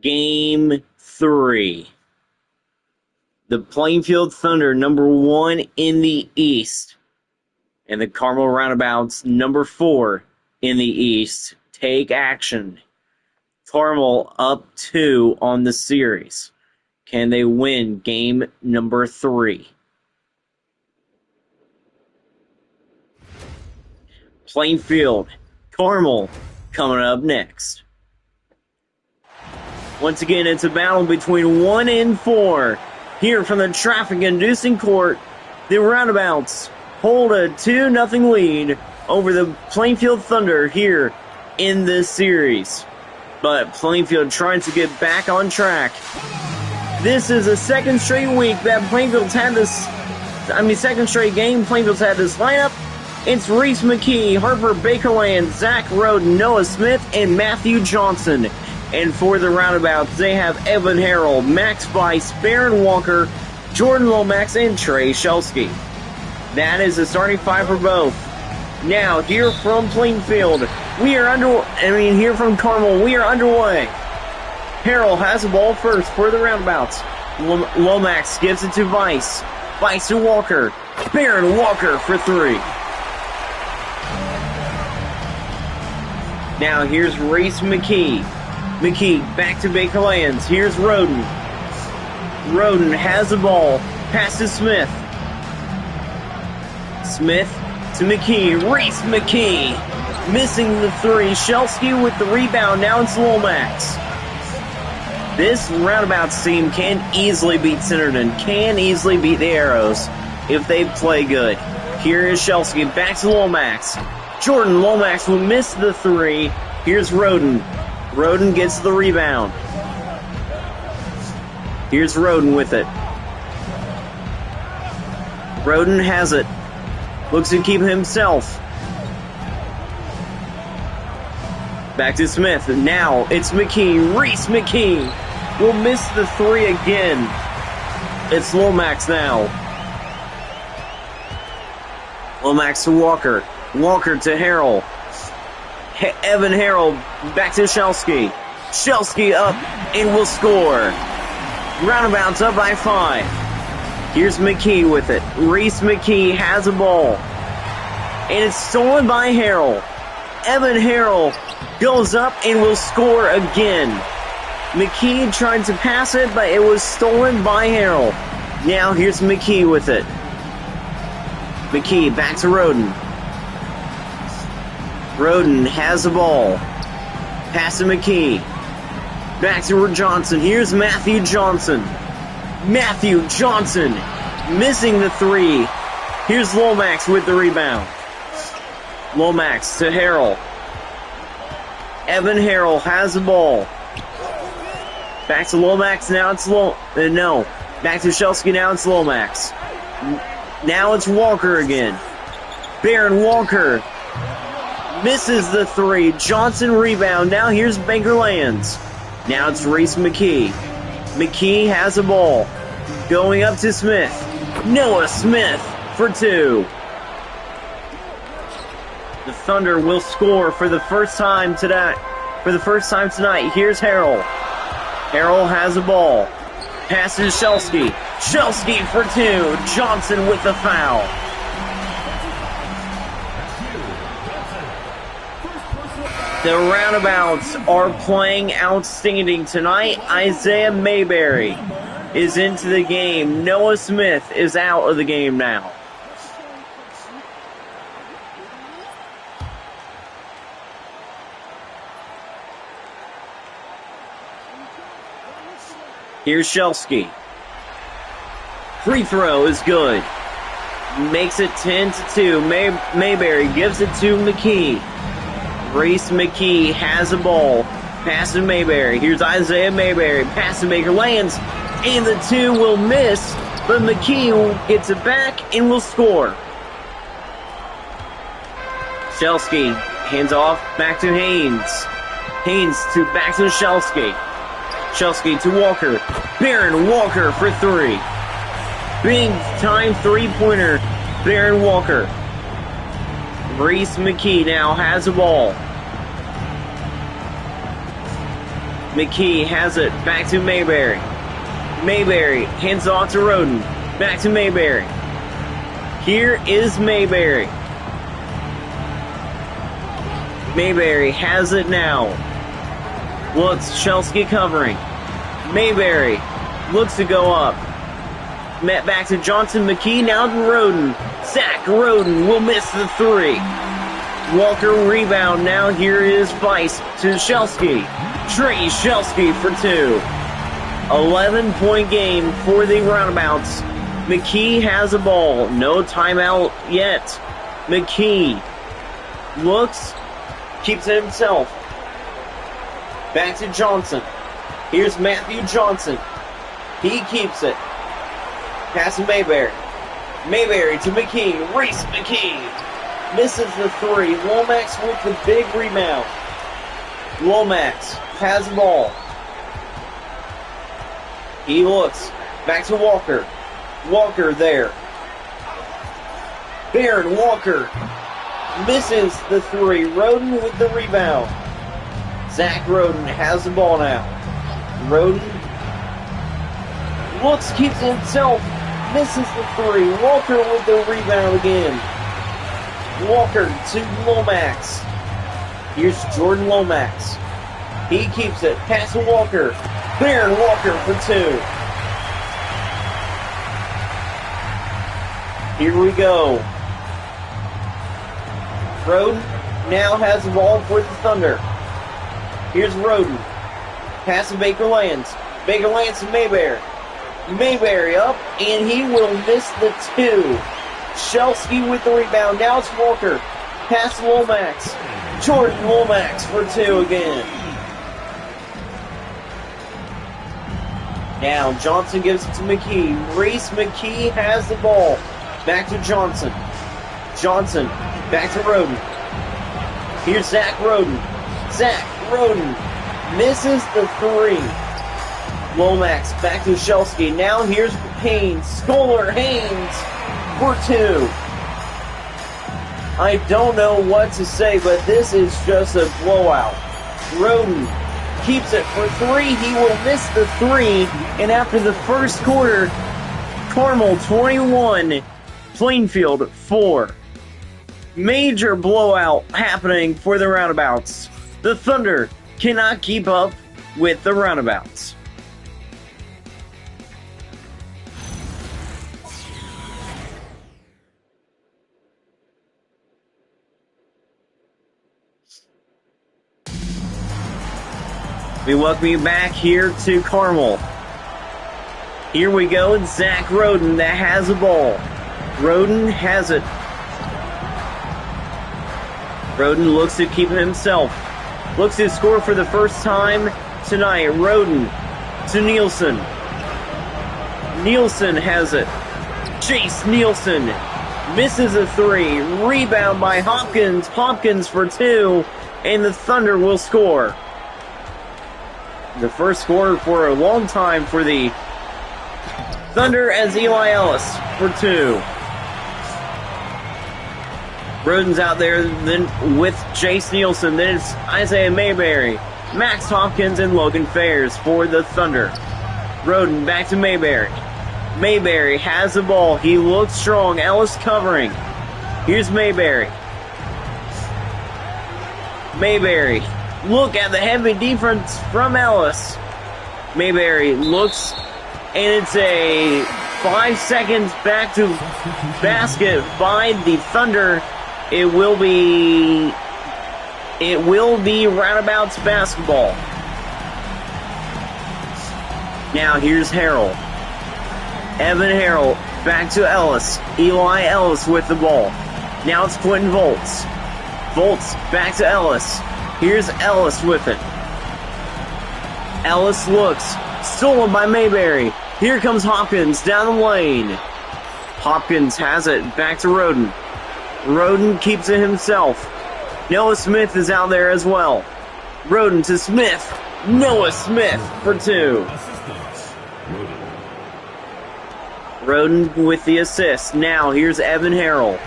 Game 3. The Plainfield Thunder, number 1 in the East, and the Carmel Roundabouts, number 4 in the East, take action. Carmel up 2 on the series. Can they win game number 3? Plainfield, Carmel coming up next. Once again, it's a battle between 1 and 4. Here from the traffic-inducing court, the Roundabouts hold a 2-0 lead over the Plainfield Thunder here in this series. But Plainfield trying to get back on track. This is the second straight week that Plainfield's had this, second straight game Plainfield's had this lineup. It's Reese McKee, Harper Bakerland, Zach Roden, Noah Smith, and Matthew Johnson. And for the Roundabouts, they have Evan Harrell, Max Weiss, Barron Walker, Jordan Lomax, and Trey Shelsky. That is the starting 5 for both. Now, here from Plainfield, here from Carmel, we are underway. Harrell has the ball first for the Roundabouts. Lomax gives it to Weiss. Weiss to Walker. Barron Walker for 3. Now, here's Reese McKee. McKee back to Baker Lands. Here's Roden. Roden has the ball. Pass to Smith. Smith to McKee. Reese McKee missing the 3. Shelsky with the rebound. Now it's Lomax. This Roundabouts team can easily beat Centerton. Can easily beat the Arrows if they play good. Here is Shelsky. Back to Lomax. Jordan Lomax will miss the 3. Here's Roden. Roden gets the rebound. Here's Roden with it. Roden has it. Looks to keep himself. Back to Smith. Now it's McKee. Reese McKee will miss the 3 again. It's Lomax now. Lomax to Walker. Walker to Harrell. Evan Harrell back to Shelsky. Shelsky up and will score. Roundabouts up by 5. Here's McKee with it. Reese McKee has a ball. And it's stolen by Harrell. Evan Harrell goes up and will score again. McKee tried to pass it, but it was stolen by Harrell. Now here's McKee with it. McKee back to Roden. Roden has the ball. Pass to McKee. Back to Johnson. Here's Matthew Johnson. Matthew Johnson missing the 3. Here's Lomax with the rebound. Lomax to Harrell. Evan Harrell has the ball. Back to Lomax. Now it's Back to Shelsky. Now it's Lomax. Now it's Walker again. Barron Walker misses the 3. Johnson rebound. Now here's Baker Lands. Now it's Reese McKee. McKee has the ball. Going up to Smith. Noah Smith for 2. The Thunder will score for the first time tonight. Here's Harrell. Harrell has the ball. Pass to Shelsky. Shelsky for 2. Johnson with the foul. The Roundabouts are playing outstanding tonight. Isaiah Mayberry is into the game. Noah Smith is out of the game now. Here's Shelsky. Free throw is good. Makes it 10-2. Mayberry gives it to McKee. Reese McKee has the ball. Pass to Mayberry. Here's Isaiah Mayberry. Pass to Baker Lands. And the 2 will miss, but McKee gets it back and will score. Shelsky hands off back to Haynes. Haynes back to Shelsky. Shelsky to Walker. Barron Walker for 3. Big time 3-pointer. Barron Walker. Reese McKee now has the ball. McKee has it. Back to Mayberry. Mayberry hands off to Roden. Back to Mayberry. Here is Mayberry. Mayberry has it now. Looks, Shelsky covering. Mayberry looks to go up. Met back to Johnson. McKee now to Roden. Zach Roden will miss the three. Walker rebound. Now here is Weiss to Shelsky. Trey Shelsky for two. 11-point game for the Roundabouts. McKee has a ball. No timeout yet. McKee looks, keeps it himself. Back to Johnson. Here's Matthew Johnson. He keeps it. Pass to Mayberry. Mayberry to McKee. Reese McKee misses the three. Lomax with the big rebound. Lomax has the ball. He looks. Back to Walker. Walker there. Baron Walker misses the three. Roden with the rebound. Zach Roden has the ball now. Roden looks, keeps it himself, misses the three. Walker with the rebound again. Walker to Lomax. Here's Jordan Lomax. He keeps it. Pass to Walker. Baron Walker for two. Here we go. Roden now has the ball for the Thunder. Here's Roden. Pass to Baker Lands. Baker Lands to Mayberry. Mayberry up, and he will miss the two. Shelsky with the rebound. Now it's Walker. Pass to Lomax. Jordan Lomax for two again. Now Johnson gives it to McKee. Reese McKee has the ball. Back to Johnson. Johnson back to Roden. Here's Zach Roden. Zach Roden misses the three. Lomax back to Shelsky. Now here's Haynes. Scholar Haynes for two. I don't know what to say, but this is just a blowout. Roden keeps it for three. He will miss the three. And after the first quarter, Carmel 21, Plainfield 4. Major blowout happening for the Roundabouts. The Thunder cannot keep up with the Roundabouts. We welcome you back here to Carmel. Here we go, it's Zach Roden that has the ball. Roden has it. Roden looks to keep it himself. Looks to score for the first time tonight. Roden to Nielsen. Nielsen has it. Chase Nielsen misses a three. Rebound by Hopkins. Hopkins for two. And the Thunder will score. The first score for a long time for the Thunder as Eli Ellis for two. Roden's out there then with Chase Nielsen. Then it's Isaiah Mayberry, Max Hopkins, and Logan Fairs for the Thunder. Roden back to Mayberry. Mayberry has the ball. He looks strong. Ellis covering. Here's Mayberry. Mayberry. Look at the heavy defense from Ellis. Mayberry looks, and it's a 5 seconds back to basket by the Thunder. It will be Roundabouts basketball. Now here's Harrell. Evan Harrell back to Ellis. Eli Ellis with the ball. Now it's Quentin Volts. Volts back to Ellis. Here's Ellis with it. Ellis looks. Stolen by Mayberry. Here comes Hopkins down the lane. Hopkins has it. Back to Roden. Roden keeps it himself. Noah Smith is out there as well. Roden to Smith. Noah Smith for two. Roden with the assist. Now here's Evan Harrell.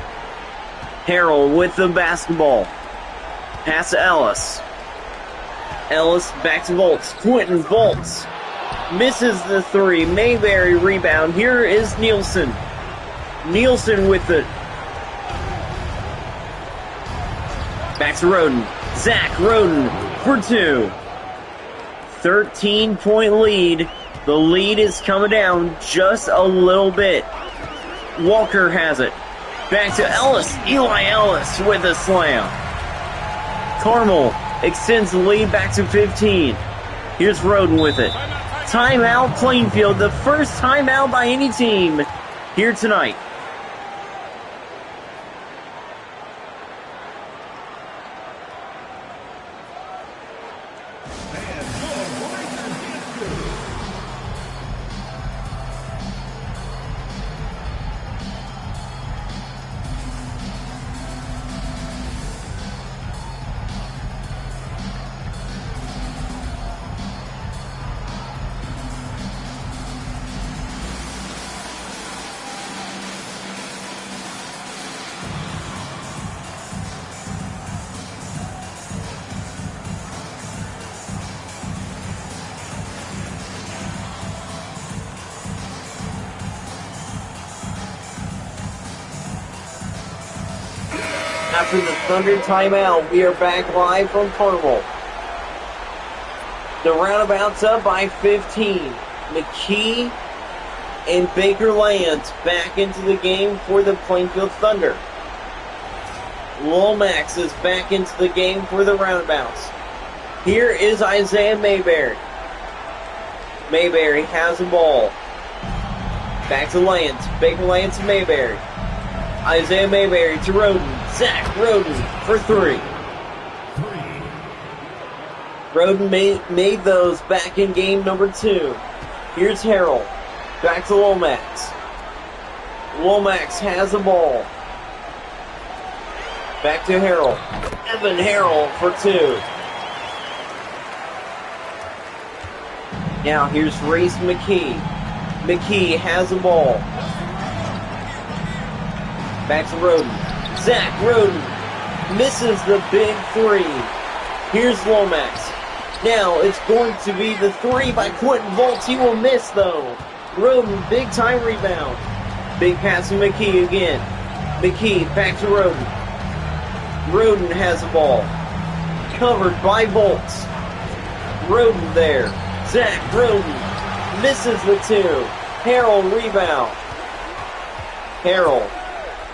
Harrell with the basketball. Pass to Ellis. Ellis back to Volts. Quentin Volts misses the three. Mayberry rebound. Here is Nielsen. Nielsen with it. Back to Roden. Zach Roden for two. 13-point lead. The lead is coming down just a little bit. Walker has it. Back to Ellis. Eli Ellis with a slam. Carmel extends the lead back to 15. Here's Roden with it. Timeout Plainfield. The first timeout by any team here tonight. After the Thunder timeout, we are back live from Carmel. The Roundabouts up by 15. McKee and Baker Lance back into the game for the Plainfield Thunder. Lomax is back into the game for the Roundabouts. Here is Isaiah Mayberry. Mayberry has the ball. Back to Lance. Baker Lance and Mayberry. Isaiah Mayberry to Roden. Zach Roden for three. Roden made those back in game number 2. Here's Harrell. Back to Lomax. Lomax has the ball. Back to Harrell. Evan Harrell for 2. Now here's Reese McKee. McKee has the ball. Back to Roden. Zach Roden misses the big three. Here's Lomax. Now it's going to be the three by Quentin Volts. He will miss though. Roden, big time rebound. Big pass to McKee again. McKee back to Roden. Roden has the ball. Covered by Volts. Roden there. Zach Roden misses the two. Harrell rebound. Harrell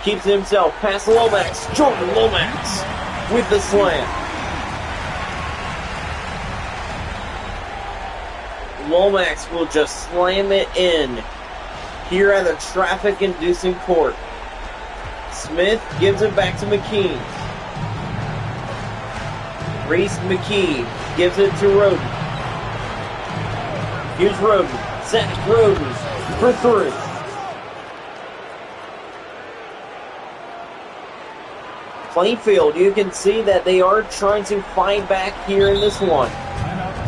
keeps himself past Lomax. Jordan Lomax with the slam. Lomax will just slam it in here at the traffic-inducing court. Smith gives it back to McKee. Reese McKee gives it to Roden. Here's Roden. Zach Roden for three. Plainfield, you can see that they are trying to fight back here in this one.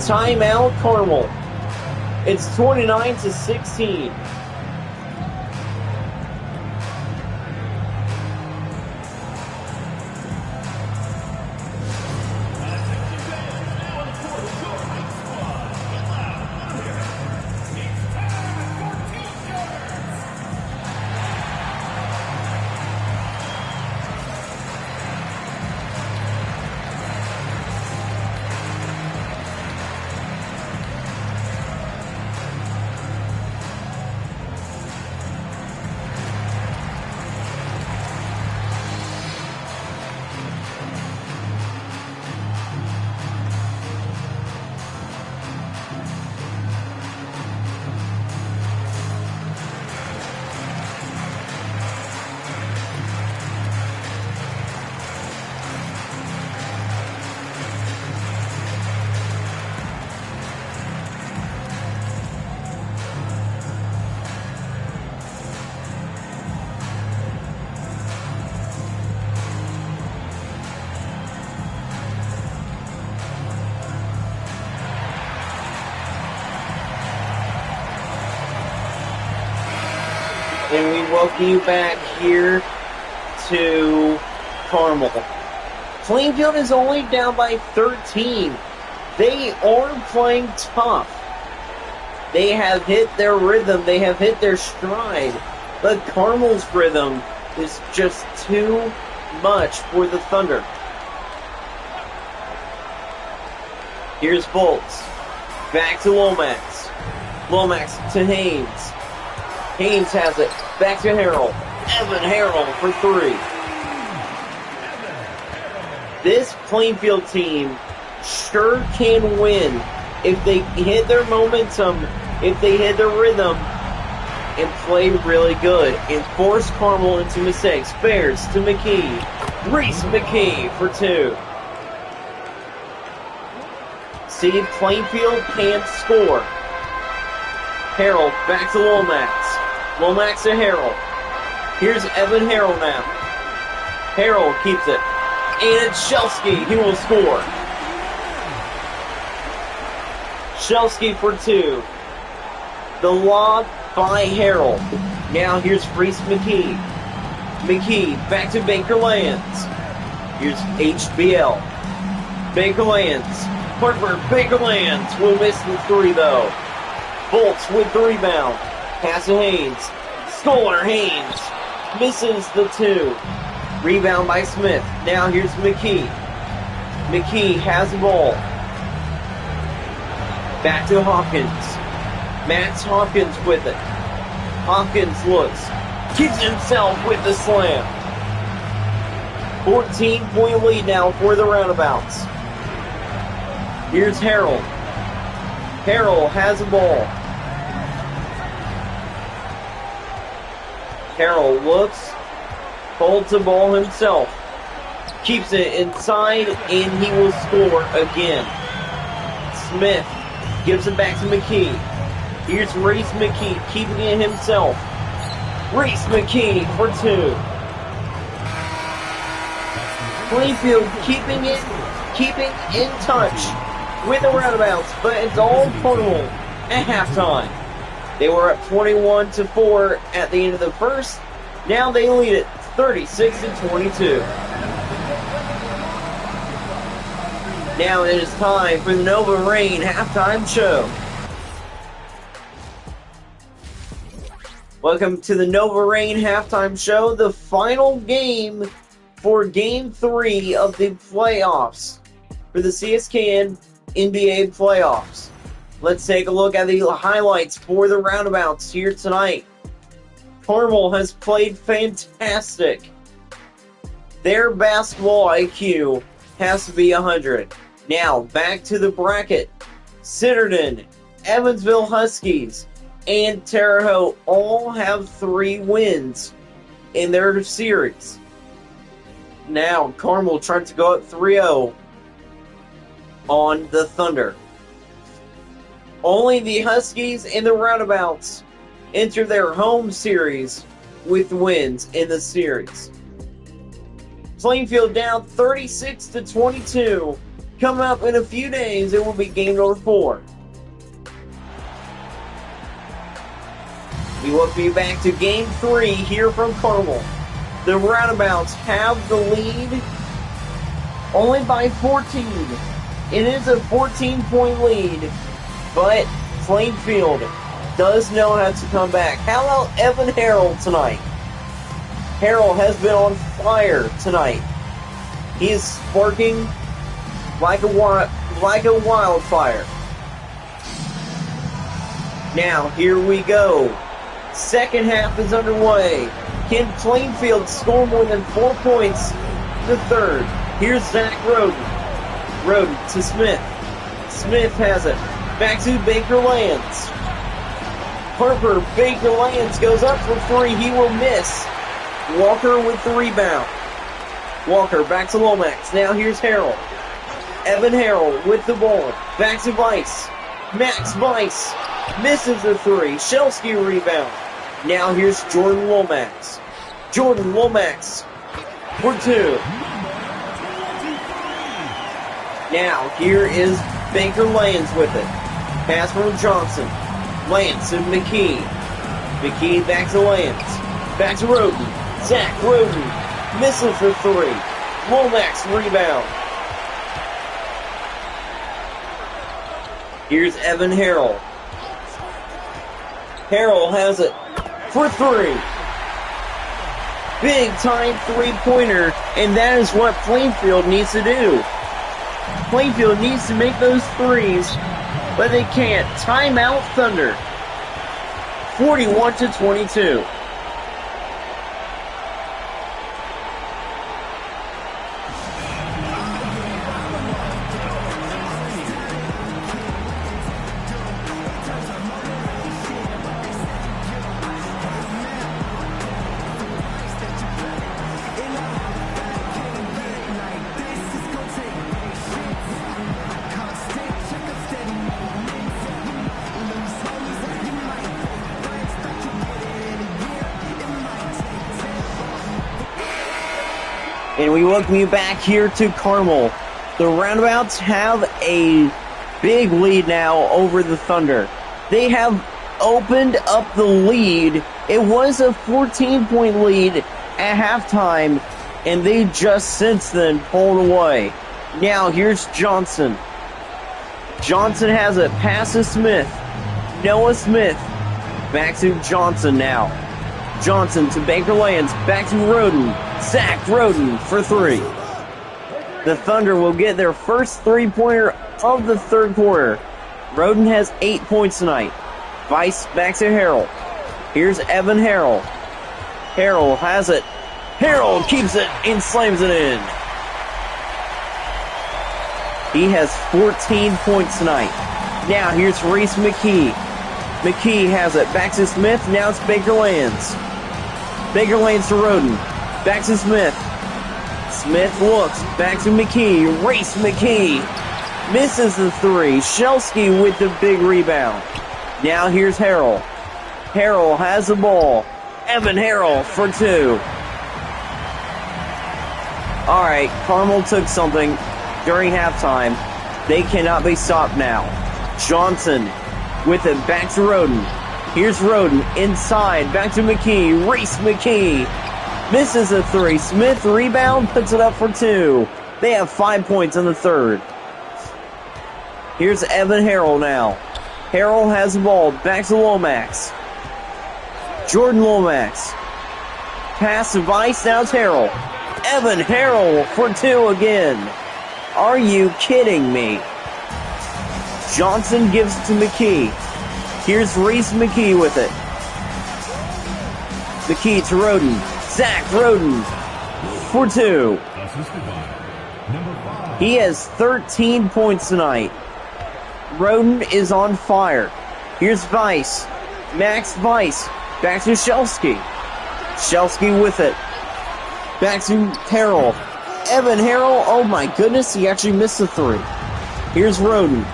Timeout Carmel. It's 29-16. And we welcome you back here to Carmel. Plainfield is only down by 13 They are playing tough. They have hit their rhythm. They have hit their stride. But Carmel's rhythm is just too much for the Thunder. Here's Bolts. Back to Lomax. Lomax to Haynes. Haynes has it. Back to Harrell. Evan Harrell for three. This Plainfield team sure can win if they hit their momentum, if they hit their rhythm, and play really good and force Carmel into mistakes. Bears to McKee. Reese McKee for two. See, Plainfield can't score. Harrell back to Lomax. Lomax to Harrell. Here's Evan Harrell now. Harrell keeps it. And it's Shelsky who will score. Shelsky for two. The lob by Harrell. Now here's Reese McKee. McKee back to Baker Lands. Here's HBL. Baker Lands. Harper Baker Lands will miss the three though. Bolts with the rebound. Pass to Haynes. Scholar Haynes misses the two. Rebound by Smith. Now here's McKee. McKee has the ball. Back to Hawkins. Max Hawkins with it. Hawkins looks. Keeps himself with the slam. 14-point lead now for the Roundabouts. Here's Harrell. Harrell has the ball. Harrell looks. Holds the ball himself. Keeps it inside, and he will score again. Smith gives it back to McKee. Here's Reese McKee keeping it himself. Reese McKee for two. Plainfield keeping in touch with the Roundabouts, but it's all Carmel at halftime. They were up 21-4 at the end of the first. Now they lead it 36-22. Now it is time for the Nova Rain halftime show. Welcome to the Nova Rain halftime show, the final game for Game 3 of the playoffs for the CSKN NBA playoffs. Let's take a look at the highlights for the Roundabouts here tonight. Carmel has played fantastic. Their basketball IQ has to be 100. Now, back to the bracket. Centerton, Evansville Huskies, and Terre Haute all have 3 wins in their series. Now, Carmel trying to go up 3-0 on the Thunder. Only the Huskies and the Roundabouts enter their home series with wins in the series. Plainfield down 36-22. Coming up in a few days, it will be game number 4. We will be back to game 3 here from Carmel. The Roundabouts have the lead only by 14. It is a 14-point lead, but Plainfield does know how to come back. How about Evan Harrell tonight? Harrell has been on fire tonight. He is sparking like a wildfire. Now, here we go. Second half is underway. Can Plainfield score more than 4 points in the third? Here's Zach Roden. Roden to Smith. Smith has it. Back to Baker Lands. Harper Baker Lands goes up for 3. He will miss. Walker with the rebound. Walker back to Lomax. Now here's Harrell. Evan Harrell with the ball. Back to Weiss. Max Weiss misses the 3. Shelsky rebound. Now here's Jordan Lomax. Jordan Lomax for 2. Now here is Baker Lands with it. Pass from Johnson. Lance and McKee. McKee back to Lance. Back to Roden. Zach Roden misses the 3. Lomax rebound. Here's Evan Harrell. Harrell has it for three. Big time three-pointer, and that is what Plainfield needs to do. Plainfield needs to make those threes, but they can't. Timeout Thunder. 41-22. And we welcome you back here to Carmel. The Roundabouts have a big lead now over the Thunder. They have opened up the lead. It was a 14-point lead at halftime, and they just since then pulled away. Now here's Johnson. Johnson has it. Pass to Smith. Noah Smith. Back to Johnson now. Johnson to Baker Lands. Back to Roden. Zach Roden for three. The Thunder will get their first three-pointer of the third quarter. Roden has 8 points tonight. Vice back to Harrell. Here's Evan Harrell. Harrell has it. Harrell keeps it and slams it in. He has 14 points tonight. Now here's Reese McKee. McKee has it. Back to Smith. Now it's Baker Lands. Baker Lands to Roden. Back to Smith. Smith looks. Back to McKee. Reese McKee. Misses the three. Shelsky with the big rebound. Now here's Harrell. Harrell has the ball. Evan Harrell for two. Alright, Carmel took something during halftime. They cannot be stopped now. Johnson with it. Back to Roden. Here's Roden inside. Back to McKee. Reese McKee. Misses a three. Smith rebound, puts it up for two. They have 5 points in the third. Here's Evan Harrell now. Harrell has the ball. Back to Lomax. Jordan Lomax. Pass to Vice. Now it's Harrell. Evan Harrell for two again. Are you kidding me? Johnson gives it to McKee. Here's Reese McKee with it. McKee to Roden. Zach Roden for two. He has 13 points tonight. Roden is on fire. Here's Vice. Max Vice. Back to Shelsky. Shelsky with it. Back to Harrell. Evan Harrell. Oh my goodness, he actually missed a three. Here's Roden.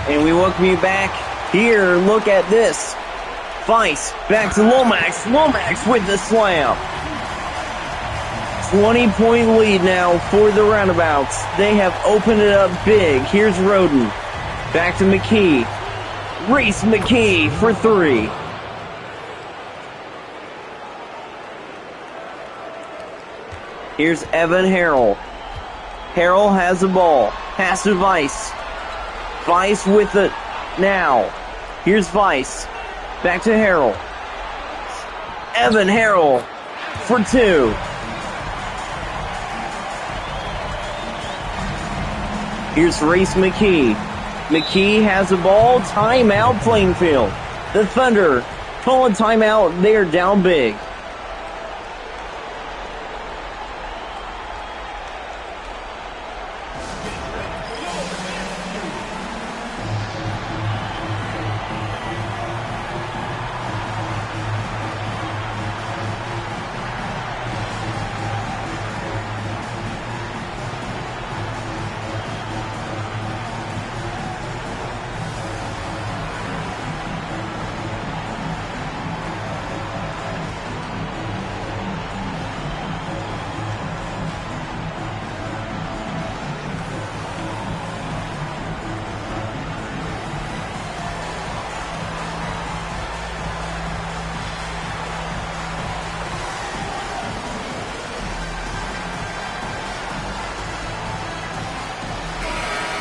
And we welcome you back here. Look at this. Vice back to Lomax. Lomax with the slam. 20-point lead now for the Roundabouts. They have opened it up big. Here's Roden. Back to McKee. Reese McKee for three. Here's Evan Harrell. Harrell has the ball. Pass to Vice. Vice with it now. Here's Vice. Back to Harrell. Evan Harrell for two. Here's Reese McKee. McKee has the ball. Timeout Plainfield. The Thunder call a timeout. They are down big.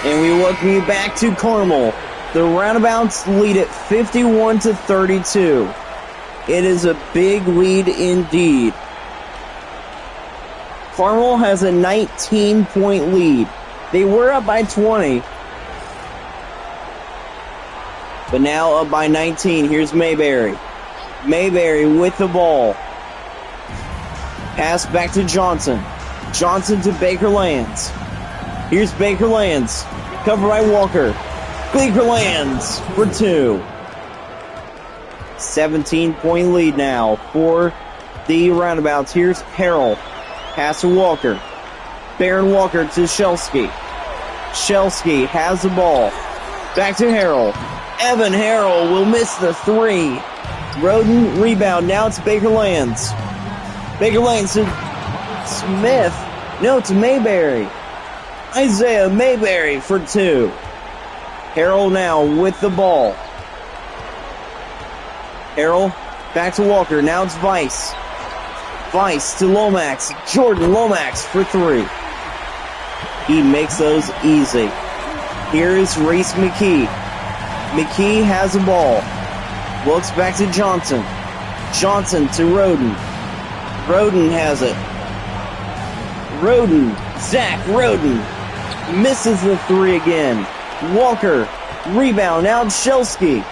And we welcome you back to Carmel. The Roundabouts lead it 51-32. It is a big lead indeed. Carmel has a 19-point lead. They were up by 20. But now up by 19. Here's Mayberry. Mayberry with the ball. Pass back to Johnson. Johnson to Baker Lands. Here's Baker Lands. Covered by Walker. Baker Lands for 2. 17-point lead now for the Roundabouts. Here's Harrell. Pass to Walker. Baron Walker to Shelsky. Shelsky has the ball. Back to Harrell. Evan Harrell will miss the 3. Roden rebound. Now it's Baker Lands. Baker Lands to Smith. No, to Mayberry. Isaiah Mayberry for 2. Harrell now with the ball. Harrell back to Walker. Now it's Vice. Vice to Lomax. Jordan Lomax for 3. He makes those easy. Here is Reese McKee. McKee has the ball. Looks back to Johnson. Johnson to Roden. Roden has it. Roden. Zach Roden. Misses the 3 again. Walker. Rebound. Now it's Shelsky.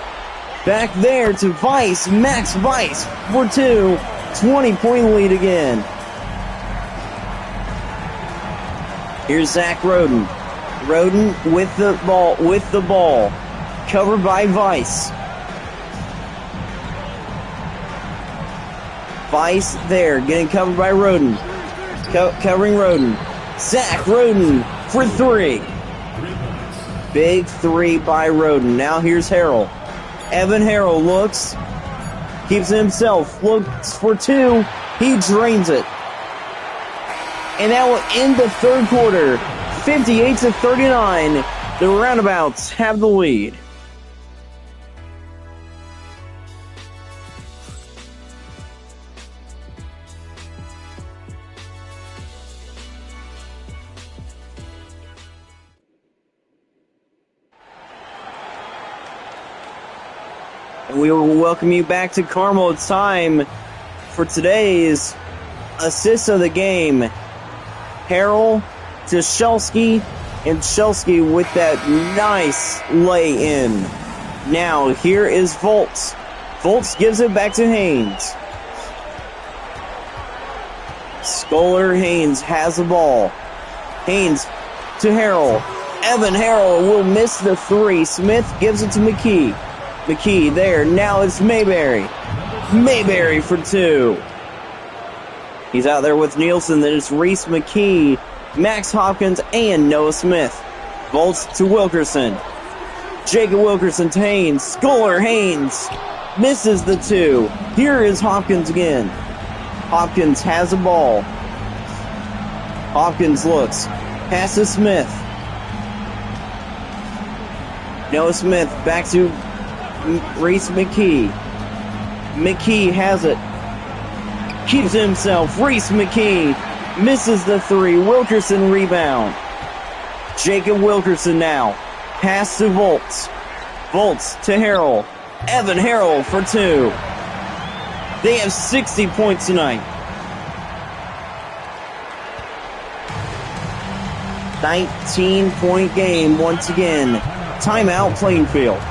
Back there to Vice. Max Vice for 2. 20-point lead again. Here's Zach Roden. Roden with the ball. Covered by Vice. Vice there, getting covered by Roden. Covering Roden. Zach Roden for 3. Big 3 by Roden. Now here's Harrell. Evan Harrell looks. Keeps it himself. Looks for 2. He drains it. And that will end the third quarter. 58-39. The Roundabouts have the lead. And we will welcome you back to Carmel. It's time for today's assist of the game. Harrell to Shelsky, and Shelsky with that nice lay-in. Now, here is Volts. Volts gives it back to Haynes. Scholar Haynes has the ball. Haynes to Harrell. Evan Harrell will miss the 3. Smith gives it to McKee. McKee there. Now it's Mayberry. Mayberry for 2. He's out there with Nielsen. Then it's Reese McKee, Max Hopkins, and Noah Smith. Volts to Wilkerson. Jacob Wilkerson to Haynes. Scholar Haynes misses the 2. Here is Hopkins again. Hopkins has the ball. Hopkins looks. Pass to Smith. Noah Smith back to Reese McKee. McKee has it. Keeps it himself. Reese McKee misses the 3. Wilkerson rebound. Jacob Wilkerson now. Pass to Volts. Volts to Harrell. Evan Harrell for 2. They have 60 points tonight. 19-point game once again. Timeout, Plainfield.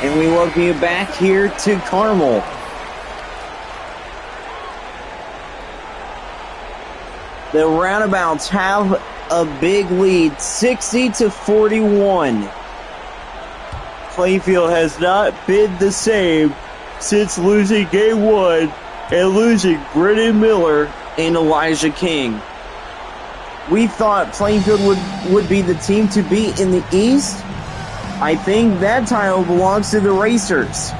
And we welcome you back here to Carmel. The Roundabouts have a big lead, 60-41. Plainfield has not been the same since losing game one and losing Brennan Miller and Elijah King. We thought Plainfield would be the team to beat in the East. I think that title belongs to the Racers.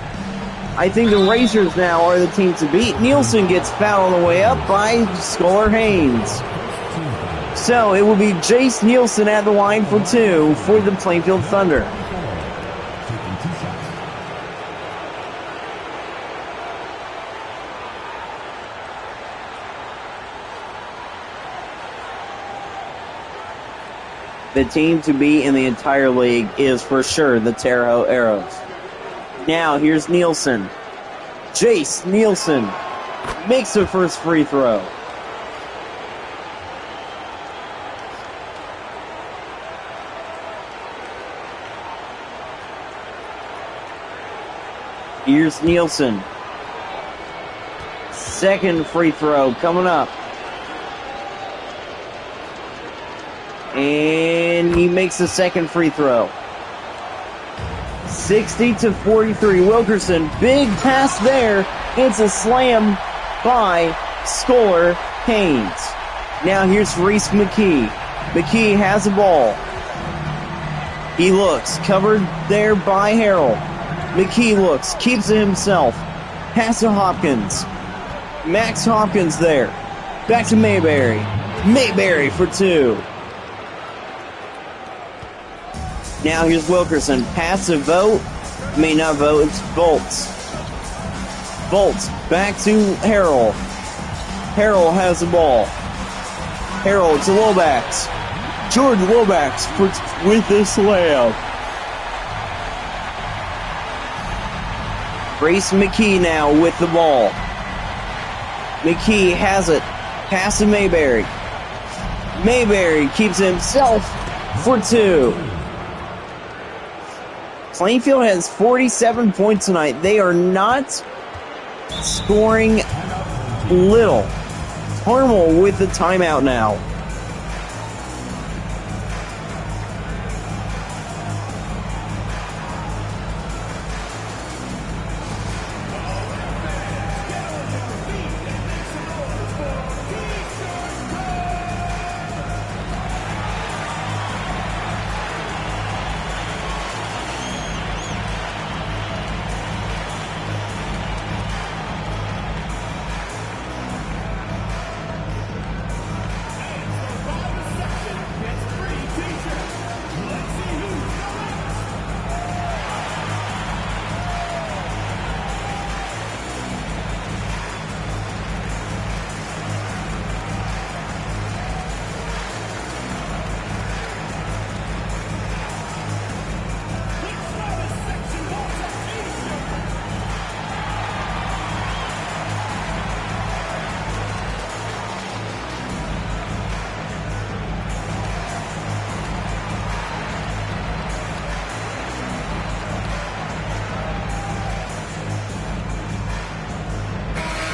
I think the Racers now are the team to beat. Nielsen gets fouled on the way up by Scholar Haynes. So it will be Jace Nielsen at the line for two for the Plainfield Thunder. The team to beat in the entire league is for sure the Terre Haute Arrows. Now here's Nielsen. Jace Nielsen makes the first free throw. Here's Nielsen. Second free throw coming up. And he makes the second free throw. 60-43. Wilkerson, big pass there. It's a slam by Scholar Haynes. Now here's Reese McKee. McKee has the ball. He looks, covered there by Harrell. McKee looks, keeps it himself. Pass to Hopkins. Max Hopkins there. Back to Mayberry. Mayberry for two. Now here's Wilkerson. Pass to Vogt. May not Vogt, it's Volts. Volts back to Harrell. Harrell has the ball. Harrell to Lomax. Jordan Lomax with the slam. Grace McKee now with the ball. McKee has it. Pass to Mayberry. Mayberry keeps it himself for two. Plainfield has 47 points tonight. They are not scoring little. Carmel with the timeout now.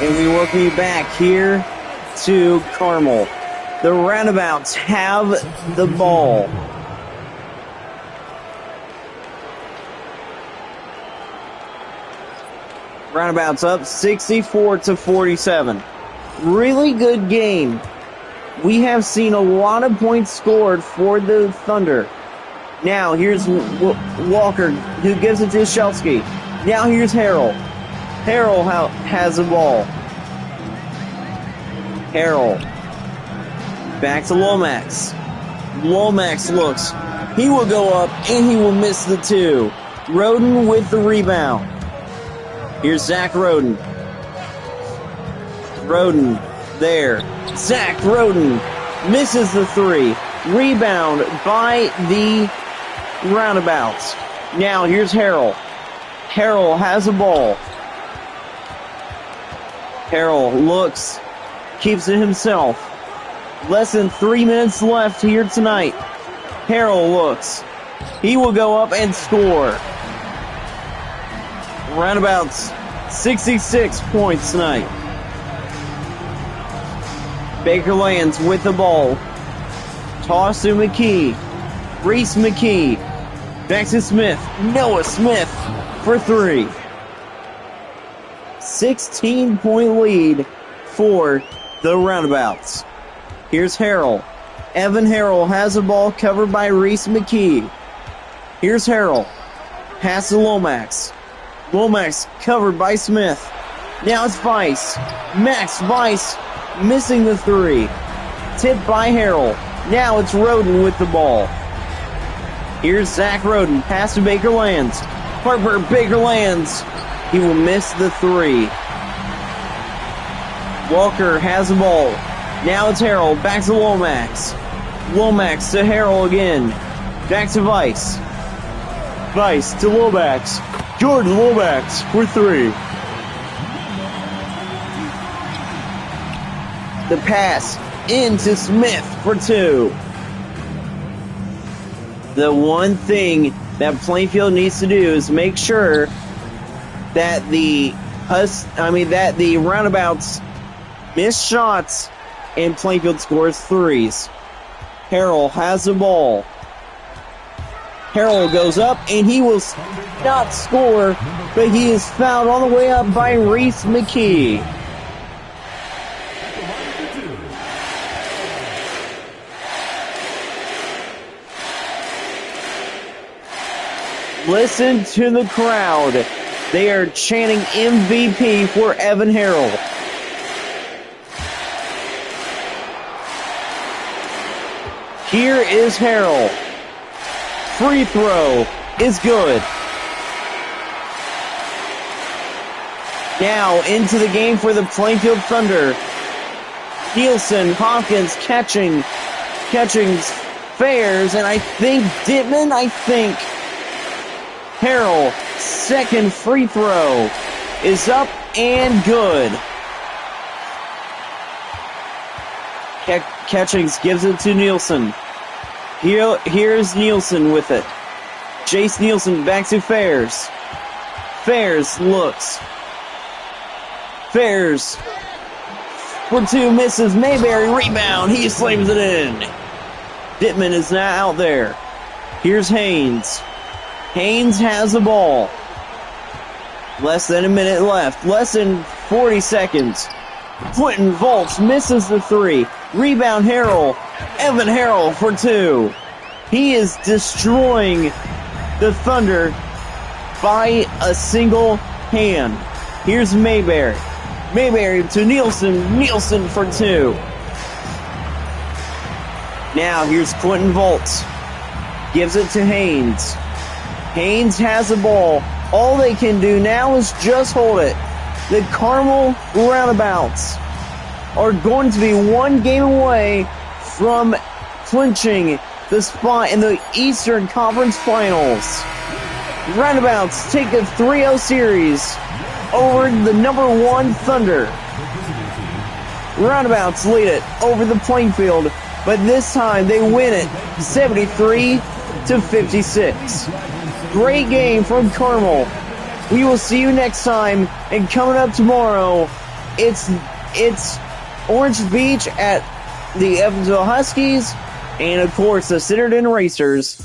And we welcome you back here to Carmel. The Roundabouts have the ball. Roundabouts up 64-47. Really good game. We have seen a lot of points scored for the Thunder. Now here's Walker, who gives it to Shelsky. Now here's Harrell. Harrell has the ball. Harrell. Back to Lomax. Lomax looks. He will go up and he will miss the two. Roden with the rebound. Here's Zach Roden. Roden there. Zach Roden misses the three. Rebound by the Roundabouts. Now here's Harrell. Harrell has the ball. Harrell looks, keeps it himself. Less than 3 minutes left here tonight. Harrell looks. He will go up and score. Roundabouts 66 points tonight. Baker lands with the ball. Toss to McKee. Reese McKee. Back to Smith. Noah Smith for three. 16-point lead for the Roundabouts. Here's Harrell. Evan Harrell has the ball covered by Reese McKee. Here's Harrell. Pass to Lomax. Lomax covered by Smith. Now it's Weiss. Max Weiss missing the three. Tipped by Harrell. Now it's Roden with the ball. Here's Zach Roden. Pass to Baker lands. Harper Baker lands. He will miss the three. Walker has the ball. Now it's Harrell. Back to Lomax. Lomax to Harrell again. Back to Weiss. Weiss to Lomax. Jordan Lomax for three. The pass into Smith for two. The one thing that Plainfield needs to do is make sure that the Roundabouts miss shots and Plainfield scores threes. Harrell has the ball. Harrell goes up and he will not score, but he is fouled all the way up by Reese McKee. Listen to the crowd. They are chanting MVP for Evan Harrell. Here is Harrell. Free throw is good. Now into the game for the Plainfield Thunder. Nielsen, Hopkins catching fares, and I think Dittman, Harrell, second free throw is up and good. Catchings gives it to Nielsen. Here's Nielsen with it. Jace Nielsen back to Fares. Fares looks. Fares for two misses. Mayberry rebound. He slams it in. Dittman is now out there. Here's Haynes. Haynes has the ball. Less than a minute left. Less than 40 seconds. Quentin Volts misses the three. Rebound Harrell. Evan Harrell for two. He is destroying the Thunder by a single hand. Here's Mayberry. Mayberry to Nielsen. Nielsen for two. Now here's Quentin Volts. Gives it to Haynes. Haynes has the ball. All they can do now is just hold it. The Carmel Roundabouts are going to be one game away from clinching the spot in the Eastern Conference Finals. Roundabouts take a 3-0 series over the number one Thunder. Roundabouts lead it over the Plainfield, but this time they win it 73-56. Great game from Carmel. We will see you next time, and coming up tomorrow, it's Orange Beach at the Evansville Huskies, and of course the Centerton Racers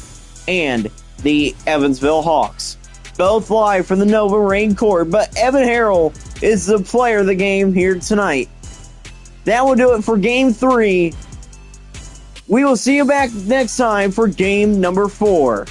and the Evansville Hawks. Both live from the Nova Rain Court, but Evan Harrell is the player of the game here tonight. That will do it for Game 3. We will see you back next time for Game number 4.